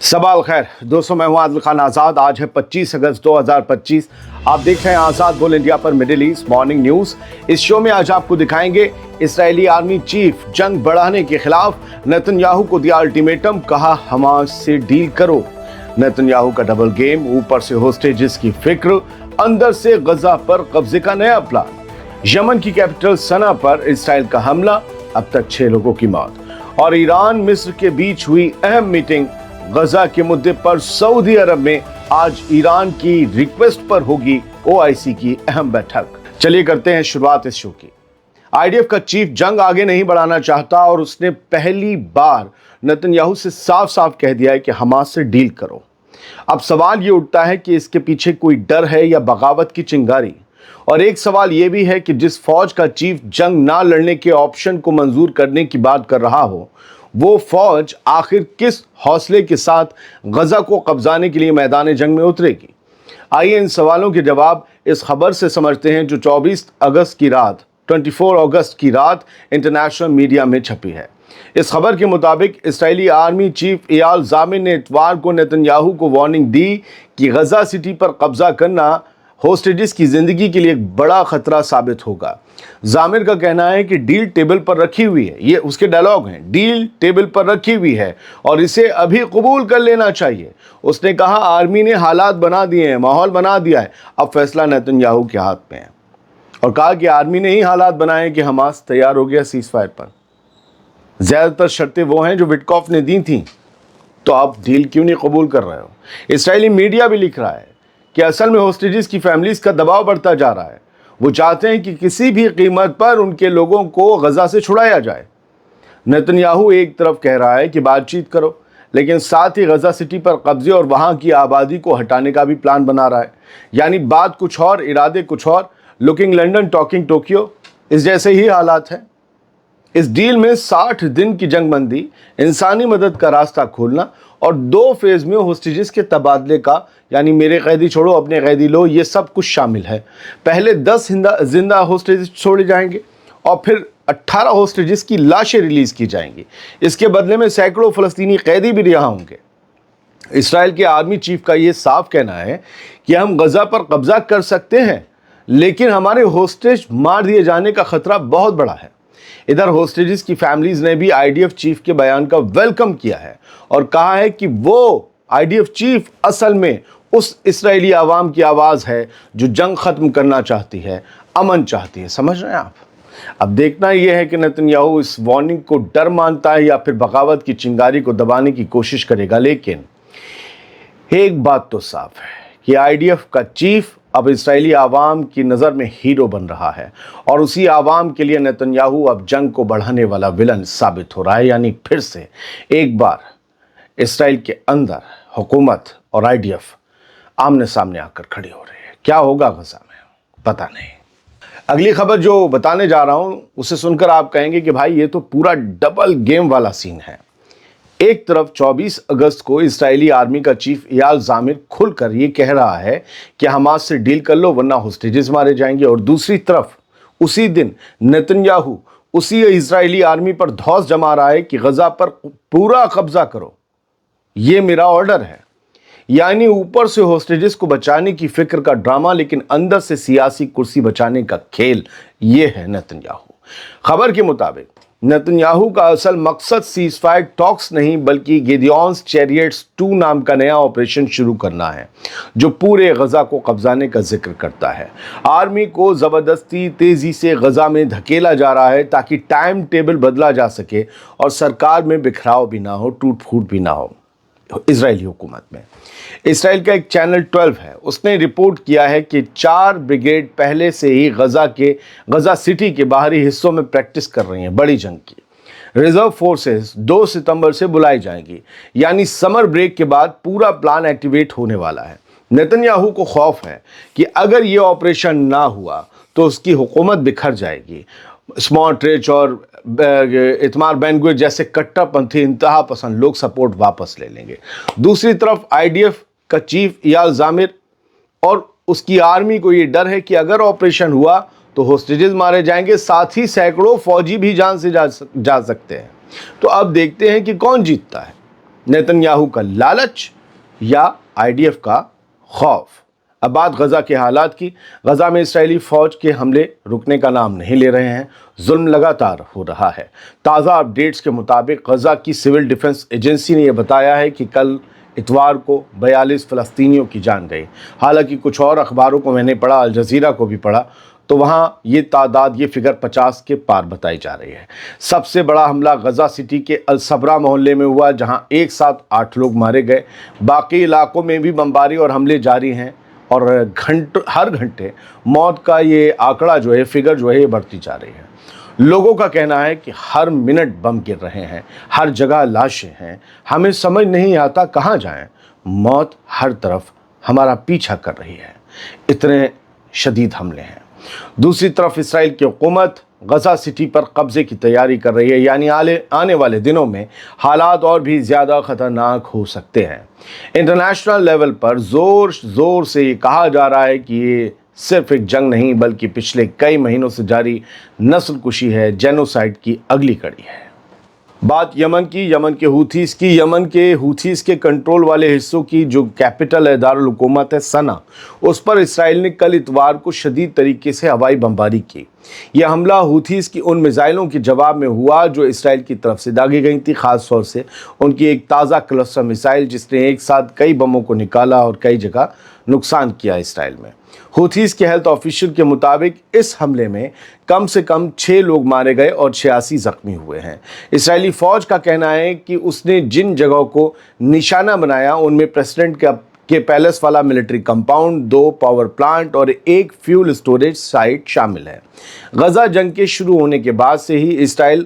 सबाल खैर दोस्तों, मैं हूं आदिल खान आज़ाद। आज है 25 अगस्त 2025। आप देख रहे हैं आज़ाद बोल इंडिया पर मिडिल ईस्ट मॉर्निंग न्यूज़। इस शो में आज आपको दिखाएंगे इस्राएली आर्मी चीफ जंग बढ़ाने के खिलाफ नेतन्याहू को दिया अल्टीमेटम, कहा हमास से डील करो। नेतन्याहू का डबल गेम, ऊपर से होस्टेजेस की फिक्र, अंदर से गजा पर कब्जे का नया प्लान। यमन की कैपिटल सना पर इसराइल का हमला, अब तक 6 लोगों की मौत। और ईरान मिस्र के बीच हुई अहम मीटिंग। गजा के मुद्दे पर सऊदी अरब में आज ईरान की रिक्वेस्ट पर होगी ओआईसी की अहम बैठक। चलिए करते हैं शुरुआत इस शो की। आईडीएफ का चीफ जंग आगे नहीं बढ़ाना चाहता और उसने पहली बार नेतन्याहू से साफ साफ कह दिया है कि हमास से डील करो। अब सवाल ये उठता है कि इसके पीछे कोई डर है या बगावत की चिंगारी। और एक सवाल यह भी है कि जिस फौज का चीफ जंग ना लड़ने के ऑप्शन को मंजूर करने की बात कर रहा हो, वो फौज आखिर किस हौसले के साथ गजा को कब्जाने के लिए मैदान जंग में उतरेगी। आइए इन सवालों के जवाब इस खबर से समझते हैं जो 24 अगस्त की रात 24 अगस्त की रात इंटरनेशनल मीडिया में छपी है। इस खबर के मुताबिक इस्राएली आर्मी चीफ एयाल ज़ामिर ने इतवार को नेतन्याहू को वार्निंग दी कि गजा सिटी पर कब्जा करना होस्टेजेस की जिंदगी के लिए एक बड़ा खतरा साबित होगा। जामिर का कहना है कि डील टेबल पर रखी हुई है, ये उसके डायलॉग हैं, डील टेबल पर रखी हुई है और इसे अभी कबूल कर लेना चाहिए। उसने कहा आर्मी ने हालात बना दिए हैं, माहौल बना दिया है, अब फैसला नेतन्याहू के हाथ में है। और कहा कि आर्मी ने ही हालात बनाए कि हमास तैयार हो गया सीज फायर पर। ज्यादातर शर्तें वो हैं जो विटकॉफ ने दी थी, तो आप डील क्यों नहीं कबूल कर रहे हो। इसराइली मीडिया भी लिख रहा है कि असल में होस्टेजेस की फैमिलीज का दबाव बढ़ता जा रहा है। वो चाहते हैं कि किसी भी कीमत पर उनके लोगों को गजा से छुड़ाया जाए। नेतन्याहू एक तरफ कह रहा है कि बातचीत करो, लेकिन साथ ही गजा सिटी पर कब्जे और वहां की आबादी को हटाने का भी प्लान बना रहा है। यानी बात कुछ और, इरादे कुछ और। लुकिंग लंदन टॉकिंग टोक्यो, इस जैसे ही हालात हैं। इस डील में 60 दिन की जंगबंदी, इंसानी मदद का रास्ता खोलना और 2 फेज में होस्टेजेस के तबादले का, यानी मेरे कैदी छोड़ो अपने कैदी लो, ये सब कुछ शामिल है। पहले 10 जिंदा होस्टेजेस छोड़े जाएंगे और फिर 18 होस्टेजेस की लाशें रिलीज की जाएंगी। इसके बदले में सैकड़ों फलस्तीनी कैदी भी रिहा होंगे। इसराइल के आर्मी चीफ का ये साफ कहना है कि हम गजा पर कब्जा कर सकते हैं, लेकिन हमारे होस्टेज मार दिए जाने का खतरा बहुत बड़ा है। इधर होस्टेजेस की फैमिलीज ने भी आईडीएफ चीफ के बयान का वेलकम किया है और कहा है कि वो आईडीएफ चीफ असल में उस इस्राएली आवाम की आवाज़ है जो जंग ख़त्म करना चाहती है, अमन चाहती है। समझ रहे हैं आप। अब देखना यह है कि नेतन्याहू इस वार्निंग को डर मानता है या फिर बगावत की चिंगारी को दबाने की कोशिश करेगा। लेकिन एक बात तो साफ है कि आईडीएफ का चीफ अब इस्राएली आवाम की नज़र में हीरो बन रहा है और उसी आवाम के लिए नेतन्याहू अब जंग को बढ़ाने वाला विलन साबित हो रहा है। यानी फिर से एक बार इस्राएल के अंदर हुकूमत और आईडीएफ आमने सामने आकर खड़ी हो रही है। क्या होगा गजा में, पता नहीं। अगली खबर जो बताने जा रहा हूं उसे सुनकर आप कहेंगे कि भाई ये तो पूरा डबल गेम वाला सीन है। एक तरफ 24 अगस्त को इस्राएली आर्मी का चीफ एयाल ज़ामिर खुलकर ये कह रहा है कि हमास से डील कर लो वरना होस्टेजेस मारे जाएंगे, और दूसरी तरफ उसी दिन नेतन्याहू उसी इस्राएली आर्मी पर धौंस जमा रहा है कि गजा पर पूरा कब्जा करो, ये मेरा ऑर्डर है। यानी ऊपर से होस्टेजेस को बचाने की फिक्र का ड्रामा, लेकिन अंदर से सियासी कुर्सी बचाने का खेल, ये है नेतन्याहू। खबर के मुताबिक नेतन्याहू का असल मकसद सीज फायर टॉक्स नहीं बल्कि गिडियॉन्स चैरियट्स 2 नाम का नया ऑपरेशन शुरू करना है, जो पूरे गजा को कब्जाने का जिक्र करता है। आर्मी को ज़बरदस्ती तेज़ी से गजा में धकेला जा रहा है ताकि टाइम टेबल बदला जा सके और सरकार में बिखराव भी ना हो, टूट फूट भी ना हो इजरायली हुकूमत में। इसराइल का एक चैनल 12 है, उसने रिपोर्ट किया है कि 4 ब्रिगेड पहले से ही गजा सिटी के बाहरी हिस्सों में प्रैक्टिस कर रही हैं बड़ी जंग की। रिजर्व फोर्सेस 2 सितंबर से बुलाई जाएंगी, यानी समर ब्रेक के बाद पूरा प्लान एक्टिवेट होने वाला है। नेतन्याहू को खौफ है कि अगर ये ऑपरेशन ना हुआ तो उसकी हुकूमत बिखर जाएगी। स्मोट्रिच और इतमार बेन-गुविर जैसे कट्टरपंथी इंतहा पसंद लोग सपोर्ट वापस ले लेंगे। दूसरी तरफ आईडीएफ का चीफ एयाल ज़ामिर और उसकी आर्मी को ये डर है कि अगर ऑपरेशन हुआ तो होस्टेजेस मारे जाएंगे, साथ ही सैकड़ों फौजी भी जान से जा सकते हैं। तो अब देखते हैं कि कौन जीतता है। नेतन्याहू का लालच या IDF का खौफ। अब बात गजा के हालात की। गजा में इसराइली फौज के हमले रुकने का नाम नहीं ले रहे हैं, जुल्म लगातार हो रहा है। ताज़ा अपडेट्स के मुताबिक गजा की सिविल डिफेंस एजेंसी ने यह बताया है कि कल इतवार को 42 फ़लस्तीनियों की जान गई। हालांकि कुछ और अखबारों को मैंने पढ़ा, अल जज़ीरा को भी पढ़ा, तो वहाँ ये तादाद, ये फिगर 50 के पार बताई जा रही है। सबसे बड़ा हमला गजा सिटी के अल सबरा मोहल्ले में हुआ, जहाँ एक साथ 8 लोग मारे गए। बाकी इलाकों में भी बमबारी और हमले जारी हैं और हर घंटे मौत का ये आंकड़ा जो है, फिगर जो है, ये बढ़ती जा रही है। लोगों का कहना है कि हर मिनट बम गिर रहे हैं, हर जगह लाशें हैं, हमें समझ नहीं आता कहाँ जाएं। मौत हर तरफ हमारा पीछा कर रही है, इतने शदीद हमले हैं। दूसरी तरफ इसराइल की हुकूमत गजा सिटी पर कब्जे की तैयारी कर रही है, यानी आने वाले दिनों में हालात और भी ज़्यादा ख़तरनाक हो सकते हैं। इंटरनेशनल लेवल पर ज़ोर से ये कहा जा रहा है कि ये सिर्फ एक जंग नहीं, बल्कि पिछले कई महीनों से जारी नस्ल कुशी है, जेनोसाइड की अगली कड़ी है। बात यमन के हूथीज़ के कंट्रोल वाले हिस्सों की, जो कैपिटल है, दारुल हुकूमत है सना, उस पर इसराइल ने कल इतवार को शदीद तरीके से हवाई बमबारी की। यह हमला हूथीज़ की उन मिसाइलों के जवाब में हुआ जो इसराइल की तरफ से दागी गई थी, ख़ास तौर से उनकी एक ताज़ा क्लस्टर मिसाइल जिसने एक साथ कई बमों को निकाला और कई जगह नुकसान किया इसराइल में। हूथीज़ के हेल्थ ऑफिशियल के मुताबिक इस हमले में कम से कम 6 लोग मारे गए और 86 जख्मी हुए हैं। इसराइली फ़ौज का कहना है कि उसने जिन जगहों को निशाना बनाया उनमें प्रेसिडेंट के पैलेस वाला मिलिट्री कंपाउंड, 2 पावर प्लांट और 1 फ्यूल स्टोरेज साइट शामिल है। गजा जंग के शुरू होने के बाद से ही इसराइल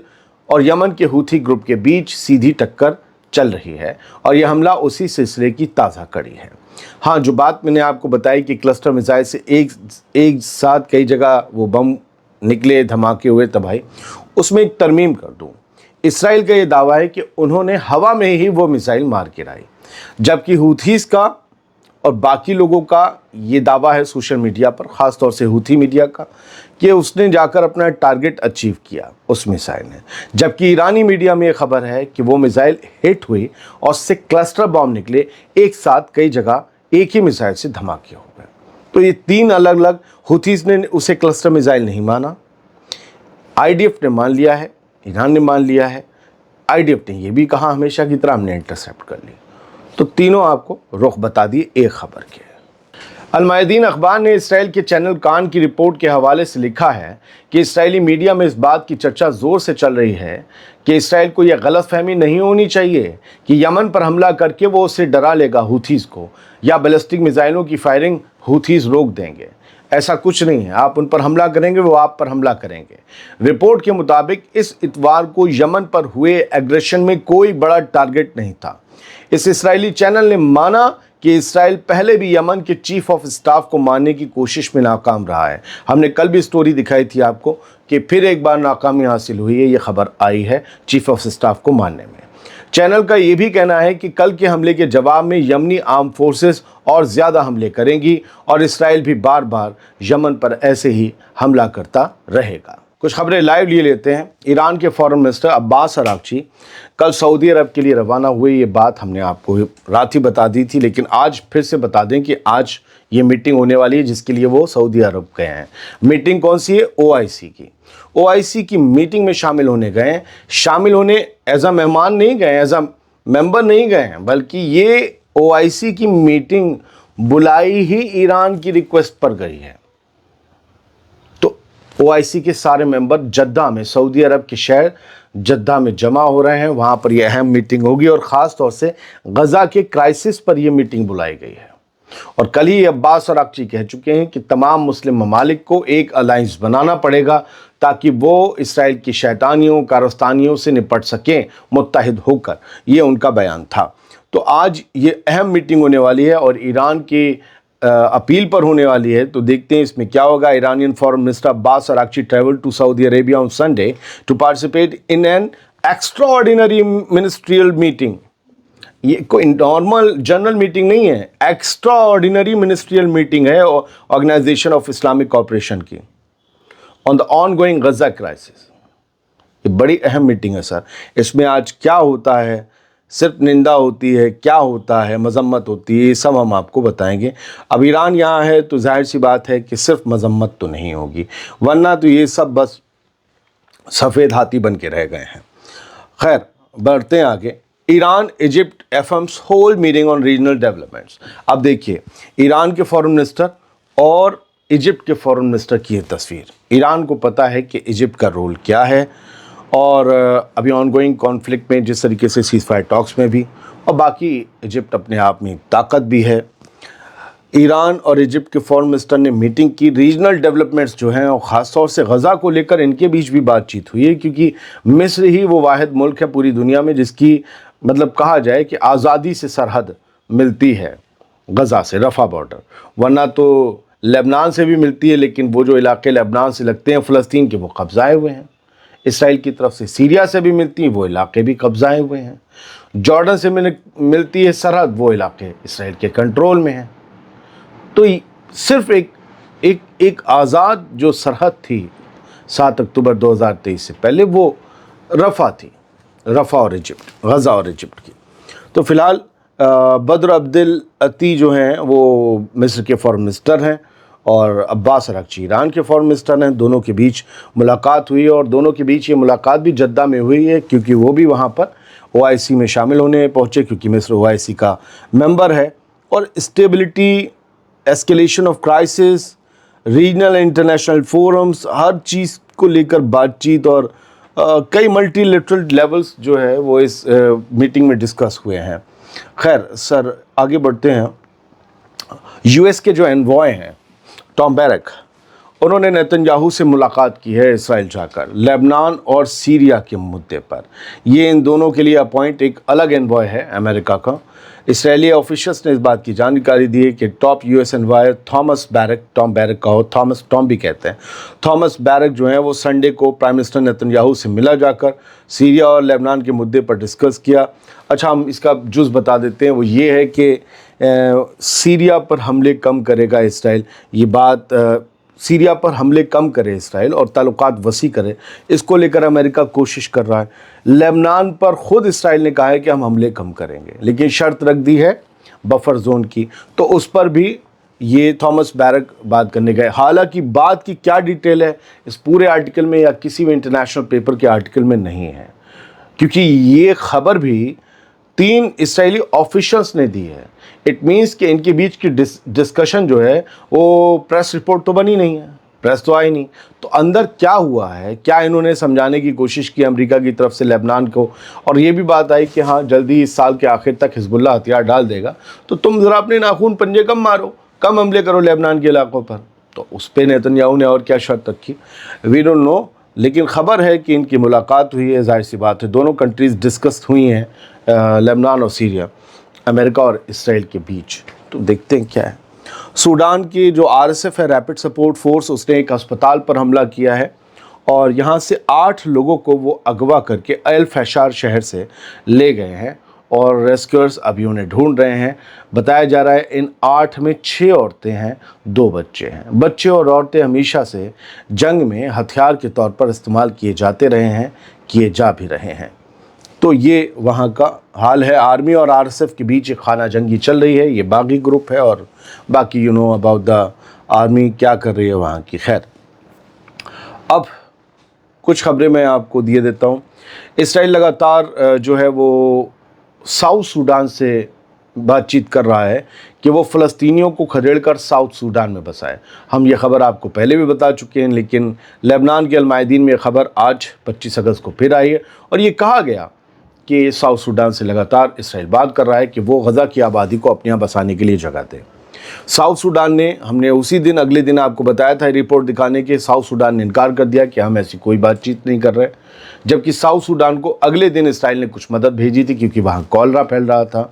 और यमन के हूथी ग्रुप के बीच सीधी टक्कर चल रही है और यह हमला उसी सिलसिले की ताज़ा कड़ी है। हाँ, जो बात मैंने आपको बताई कि क्लस्टर मिसाइल से एक साथ कई जगह वो बम निकले, धमाके हुए, तबाही, उसमें एक तरमीम कर दूँ। इसराइल का ये दावा है कि उन्होंने हवा में ही वो मिसाइल मार गिराई, जबकि हूथीज़ का और बाकी लोगों का ये दावा है सोशल मीडिया पर, ख़ास तौर से हूथी मीडिया का, कि उसने जाकर अपना टारगेट अचीव किया उस मिसाइल ने। जबकि ईरानी मीडिया में ये खबर है कि वो मिसाइल हिट हुई और उससे क्लस्टर बॉम्ब निकले, एक साथ कई जगह एक ही मिसाइल से धमाके हो गए। तो ये 3 अलग अलग, हूथीज़ ने उसे क्लस्टर मिसाइल नहीं माना, IDF ने मान लिया है, ईरान ने मान लिया है, IDF ने ये भी कहा हमेशा की तरह हमने इंटरसेप्ट कर ली। तो तीनों आपको रुख बता दिए एक खबर के। अल मायदीन अखबार ने इसराइल के चैनल कान की रिपोर्ट के हवाले से लिखा है कि इसराइली मीडिया में इस बात की चर्चा ज़ोर से चल रही है कि इसराइल को यह गलतफहमी नहीं होनी चाहिए कि यमन पर हमला करके वो उससे डरा लेगा हूथीज़ को, या बैलिस्टिक मिसाइलों की फायरिंग हूथीज़ रोक देंगे। ऐसा कुछ नहीं है, आप उन पर हमला करेंगे, वो आप पर हमला करेंगे। रिपोर्ट के मुताबिक इस इतवार को यमन पर हुए एग्रेशन में कोई बड़ा टारगेट नहीं था। इस इसराइली चैनल ने माना कि इसराइल पहले भी यमन के चीफ ऑफ स्टाफ को मारने की कोशिश में नाकाम रहा है। हमने कल भी स्टोरी दिखाई थी आपको कि फिर एक बार नाकामी हासिल हुई है, ये खबर आई है चीफ ऑफ स्टाफ को मारने में। चैनल का ये भी कहना है कि कल के हमले के जवाब में यमनी आर्म फोर्सेस और ज़्यादा हमले करेंगी और इसराइल भी बार बार यमन पर ऐसे ही हमला करता रहेगा। कुछ खबरें लाइव लिए लेते हैं। ईरान के फॉरेन मिनिस्टर अब्बास अरागची कल सऊदी अरब के लिए रवाना हुए। ये बात हमने आपको रात ही बता दी थी, लेकिन आज फिर से बता दें कि आज ये मीटिंग होने वाली है जिसके लिए वो सऊदी अरब गए हैं। मीटिंग कौन सी है? OIC की। OIC की मीटिंग में शामिल होने गए हैं। शामिल होने एज अ मेहमान नहीं गए, एज अ मेंबर नहीं गए हैं, बल्कि ये OIC की मीटिंग बुलाई ही ईरान की रिक्वेस्ट पर गई है। OIC के सारे मेंबर जद्दा में, सऊदी अरब के शहर जद्दा में जमा हो रहे हैं। वहाँ पर यह अहम मीटिंग होगी और ख़ास तौर से गज़ा के क्राइसिस पर यह मीटिंग बुलाई गई है। और कल ही अब्बास अरागची कह चुके हैं कि तमाम मुस्लिम ममालिक को एक अलायंस बनाना पड़ेगा ताकि वो इसराइल की शैतानियों, कारस्तानियों से निपट सकें मुत्तहिद होकर। ये उनका बयान था। तो आज ये अहम मीटिंग होने वाली है और ईरान की अपील पर होने वाली है। तो देखते हैं इसमें क्या होगा। Iranian foreign minister Abbas Araghchi travel to Saudi Arabia on Sunday to participate in an extraordinary ministerial meeting. ये कोई नॉर्मल जनरल मीटिंग नहीं है, एक्स्ट्राऑर्डिनरी मिनिस्ट्रियल मीटिंग है ऑर्गेनाइजेशन ऑफ इस्लामिक कॉपरेशन की on the ongoing Gaza crisis. ये बड़ी अहम meeting है सर। इसमें आज क्या होता है صرف نندا ہوتی ہے، کیا ہوتا ہے، مذمت ہوتی ہے، یہ سب ہم آپ کو بتائیں گے۔ اب ایران یہاں ہے تو ظاہر سی بات ہے کہ صرف مذمت تو نہیں ہوگی، ورنہ تو یہ سب بس سفید ہاتھی بن کے رہ گئے ہیں۔ خیر، بڑھتے ہیں آگے۔ Iran Egypt FMs hold meeting on regional developments. اب دیکھیے، ایران کے فورن منسٹر اور ایجپٹ کے فورن منسٹر کی یہ تصویر۔ ایران کو پتہ ہے کہ ایجپٹ کا رول کیا ہے، اور ابھی آن گوئنگ کانفلکٹ میں جس طریقے سے سیز فائر ٹاکس میں بھی، اور باقی ایجپٹ اپنے آپ میں طاقت بھی ہے۔ ایران اور ایجپٹ کے فورن منسٹر نے میٹنگ کی، ریجنل ڈیولپمنٹس جو ہیں اور خاص طور سے غزہ کو لے کر ان کے بیچ بھی بات چیت ہوئی ہے، کیونکہ مصر ہی وہ واحد ملک ہے پوری دنیا میں جس کی مطلب کہا جائے کہ آزادی سے سرحد ملتی ہے غزہ سے، رفح بارڈر، ورنہ تو لبنان سے بھی ملتی ہے، لیکن وہ جو علاقے لبنان سے لگتے ہیں فلسطین کے وہ قبضائے ہوئے ہیں۔ اسرائیل کی طرف سے سیریا سے بھی ملتی ہیں، وہ علاقے بھی قبضائے ہوئے ہیں۔ جارڈن سے ملتی ہے سرحد، وہ علاقے اسرائیل کے کنٹرول میں ہیں۔ تو صرف ایک آزاد جو سرحد تھی 7 اکتوبر 2023 سے پہلے، وہ رفح تھی، رفح اور ایجپٹ، غزہ اور ایجپٹ کی۔ تو فی الحال بدر عبد العطی جو ہیں وہ مصر کے فورن منسٹر ہیں، اور عباس اراغچی ایران کے فورن منسٹر ہیں۔ دونوں کے بیچ ملاقات ہوئی، اور دونوں کے بیچ یہ ملاقات بھی جدہ میں ہوئی ہے، کیونکہ وہ بھی وہاں پر OIC میں شامل ہونے پہنچے، کیونکہ مصر OIC کا ممبر ہے۔ اور stability, escalation of crisis, regional international forums, ہر چیز کو لے کر بات چیت، اور کئی ملٹی لیٹرل لیولز جو ہے وہ اس میٹنگ میں ڈسکس ہوئے ہیں۔ خیر سر، آگے بڑھتے ہیں۔ US کے جو انوائے ہیں ٹام بیرک، انہوں نے نیتن یاہو سے ملاقات کی ہے اسرائیل جا کر، لیبنان اور سیریا کے مدعے پر۔ یہ ان دونوں کے لیے اپوائنٹ ایک الگ انوائے ہے امریکہ کا۔ اسرائیلی آفیشلز نے اس بات کی جانکاری دی ہے کہ top US envoy Thomas Barrack, Tom Barrack کا ہو، تھامس ٹام بھی کہتے ہیں، تھامس بیرک جو ہیں وہ سنڈے کو پرائم منسٹر نیتن یاہو سے ملا جا کر سیریا اور لیبنان کے مدعے پر ڈسکس کیا۔ اچھا، ہم اس کا جز بتا دیتے ہیں، وہ یہ ہے کہ سیریا پر حملے کم کرے گا اسرائیل، یہ بات سیریا پر حملے کم کرے اسرائیل اور تعلقات وسیع کرے، اس کو لے کر امریکہ کوشش کر رہا ہے۔ لیبنان پر خود اسرائیل نے کہا ہے کہ ہم حملے کم کریں گے، لیکن شرط رکھ دی ہے بفر زون کی، تو اس پر بھی یہ تھامس بیرک بات کرنے گئے۔ حالانکہ بات کی کیا ڈیٹیل ہے اس پورے آرٹیکل میں یا کسی بھی انٹرنیشنل پیپر کے آرٹیکل میں نہیں ہے، کیونکہ یہ خبر بھی 3 اسرائیلی آفیشلز نے دی ہے۔ اٹ مینس کہ ان کے بیچ کی ڈسکشن جو ہے وہ پریس رپورٹ تو بنی نہیں ہے، پریس تو آئی نہیں، تو اندر کیا ہوا ہے، کیا انہوں نے سمجھانے کی کوشش کی امریکہ کی طرف سے لیبنان کو، اور یہ بھی بات آئی کہ ہاں جلدی اس سال کے آخر تک حزب اللہ ہتھیار ڈال دے گا، تو تم ذرا اپنے ناخون پنجے کم مارو، کم حملے کرو لیبنان کے علاقوں پر۔ تو اس پہ نیتن یاہو نے اور کیا شرط رکھی، وی ڈونٹ نو، لیکن خبر ہے کہ ان کی ملاقات ہوئی ہے۔ ظاہر سی بات ہے دونوں کنٹریز ڈسکس ہوئی ہیں، لیبنان اور سیریا، امریکہ اور اسرائیل کے بیچ۔ تو دیکھتے ہیں کیا ہے۔ سوڈان کی جو RSF ہے، ریپڈ سپورٹ فورس، اس نے ایک ہسپتال پر حملہ کیا ہے، اور یہاں سے 8 لوگوں کو وہ اغوا کر کے ایل فیشار شہر سے لے گئے ہیں، اور ریسکیورز ابھی انہیں ڈھونڈ رہے ہیں۔ بتایا جا رہا ہے ان 8 میں 6 عورتیں ہیں، 2 بچے ہیں۔ بچے اور عورتیں ہمیشہ سے جنگ میں ہتھیار کے طور پر استعمال کیے جاتے رہے ہیں، کیے جا بھی رہے ہیں۔ تو یہ وہاں کا حال ہے۔ آرمی اور RSF کے بیچ ایک خانہ جنگی چل رہی ہے، یہ باغی گروپ ہے، اور باقی اباؤٹ دا آرمی کیا کر رہی ہے وہاں کی۔ خیر، اب کچھ خبریں میں آپ کو دیے دیتا ہوں۔ اسرائیل لگاتار جو ہے وہ ساؤتھ سوڈان سے بات چیت کر رہا ہے کہ وہ فلسطینیوں کو کھدیڑ کر ساؤتھ سوڈان میں بسائے۔ ہم یہ خبر آپ کو پہلے بھی بتا چکے ہیں، لیکن لیبنان کے المائدین میں یہ خبر آج 25 اگست کو پھر آئی ہے، اور یہ کہا گیا کہ ساؤتھ سوڈان سے لگاتار اسرائیل بات کر رہا ہے کہ وہ غزہ کی آبادی کو اپنے یہاں بسانے کے لیے جگہ دے۔ ساؤتھ سوڈان نے، ہم نے اسی دن اگلے دن آپ کو بتایا تھا رپورٹ دکھانے کے، ساؤتھ سوڈان نے انکار کر دیا کہ ہم ایسی کوئی بات چیت نہیں کر رہے، جبکہ ساؤتھ سوڈان کو اگلے دن اسرائیل نے کچھ مدد بھیجی تھی، کیونکہ وہاں کولرا پھیل رہا تھا۔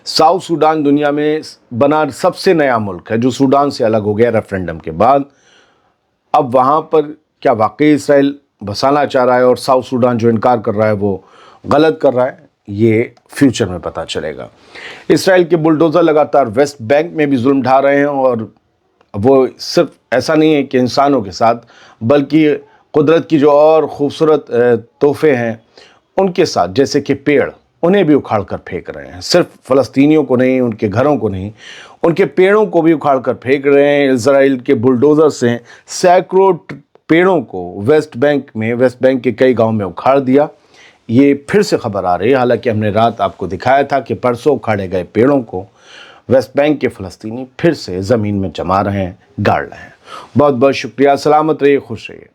ساؤتھ سوڈان دنیا میں بنا سب سے نیا ملک ہے جو سوڈان سے الگ ہو گیا ریفرنڈم کے بعد۔ اب وہاں پر کیا واقعی اسرائیل بسانا چاہ رہا ہے، اور ساؤتھ سوڈان جو انکار کر رہا ہے وہ غلط کر رہا ہے، یہ فیوچر میں پتہ چلے گا۔ اسرائیل کے بلڈوزر لگاتار ویسٹ بینک میں بھی ظلم ڈھا رہے ہیں، اور وہ صرف ایسا نہیں ہے کہ انسانوں کے ساتھ، بلکہ قدرت کی جو اور خوبصورت تحفے ہیں ان کے ساتھ، جیسے کہ پیڑ، उन्हें भी उखाड़ कर फेंक रहे हैं। सिर्फ फ़लस्तीनियों को नहीं, उनके घरों को नहीं, उनके पेड़ों को भी उखाड़ कर फेंक रहे हैं। इजराइल के बुलडोज़र से सैकड़ों पेड़ों को वेस्ट बैंक के कई गांव में उखाड़ दिया। ये फिर से खबर आ रही है, हालांकि हमने रात आपको दिखाया था कि परसों उखाड़े गए पेड़ों को वेस्ट बैंक के फ़लस्तीनी फिर से ज़मीन में जमा रहे हैं, गाड़ रहे हैं। बहुत बहुत शुक्रिया। सलामत रहिए, खुश रहिए।